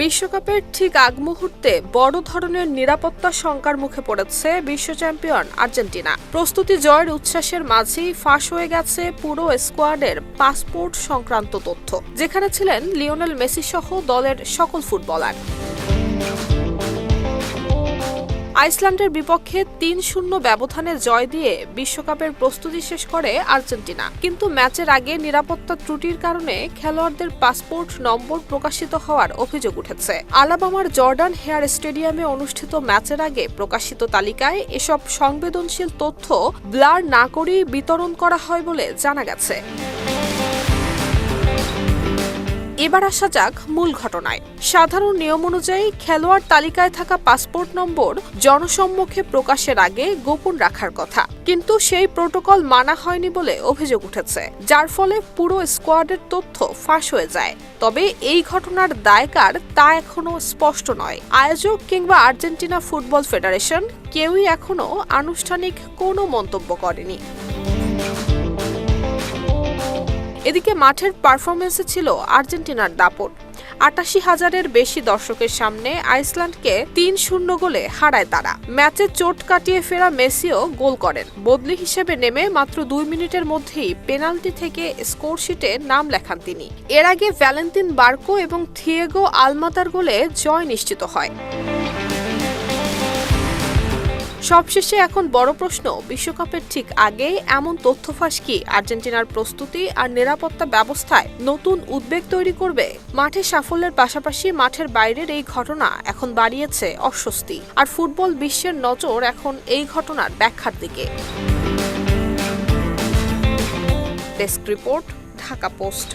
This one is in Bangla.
বিশ্বকাপের ঠিক আগ মুহূর্তে বড় ধরনের নিরাপত্তা শঙ্কার মুখে পড়েছে বিশ্ব চ্যাম্পিয়ন আর্জেন্টিনা। প্রস্তুতি জয়ের উচ্ছ্বাসের মাঝেই ফাঁস হয়ে গেছে পুরো স্কোয়াডের পাসপোর্ট সংক্রান্ত তথ্য, যেখানে ছিলেন লিওনেল মেসি সহ দলের সকল ফুটবলার। আইসল্যান্ডের বিপক্ষে ৩-০ ব্যবধানে জয় দিয়ে বিশ্বকাপের প্রস্তুতি শেষ করে আর্জেন্টিনা, কিন্তু ম্যাচের আগে নিরাপত্তা ত্রুটির কারণে খেলোয়াড়দের পাসপোর্ট নম্বর প্রকাশিত হওয়ার অভিযোগ উঠেছে। আলাবামার জর্ডান হেয়ার স্টেডিয়ামে অনুষ্ঠিত ম্যাচের আগে প্রকাশিত তালিকায় এসব সংবেদনশীল তথ্য ব্লার না করেই বিতরণ করা হয় বলে জানা গেছে। এবার আসা যাক মূল ঘটনায়। সাধারণ নিয়ম অনুযায়ী খেলোয়াড় তালিকায় থাকা পাসপোর্ট নম্বর জনসম্মুখে প্রকাশের আগে গোপন রাখার কথা, কিন্তু সেই প্রোটোকল মানা হয়নি বলে অভিযোগ উঠেছে, যার ফলে পুরো স্কোয়াডের তথ্য ফাঁস হয়ে যায়। তবে এই ঘটনার দায় কার তা এখনো স্পষ্ট নয়। আয়োজক কিংবা আর্জেন্টিনা ফুটবল ফেডারেশন কেউই এখনো আনুষ্ঠানিক কোনো মন্তব্য করেনি। এদিকে মাঠের পারফরমেন্সে ছিল আর্জেন্টিনার দাপট। ৮৮,০০০-এর বেশি দর্শকের সামনে আইসল্যান্ডকে ৩-০ গোলে হারায় তারা। ম্যাচে চোট কাটিয়ে ফেরা মেসিও গোল করেন। বদলি হিসেবে নেমে মাত্র ২ মিনিটের মধ্যেই পেনাল্টি থেকে স্কোরশিটে নাম লেখান তিনি। এর আগে ভ্যালেন্তিন বার্কো এবং থিয়েগো আলমাতার গোলে জয় নিশ্চিত হয়। সবশেষে এখন বড় প্রশ্ন, বিশ্বকাপের ঠিক আগে এমন তথ্য ফাঁস কি আর্জেন্টিনার প্রস্তুতি আর নিরাপত্তা ব্যবস্থায় নতুন উদ্বেগ তৈরি করবে? মাঠে সাফল্যের পাশাপাশি মাঠের বাইরের এই ঘটনা এখন বাড়িয়েছে অস্বস্তি, আর ফুটবল বিশ্বের নজর এখন এই ঘটনার ব্যাখ্যার দিকে। Desk report, Dhaka post.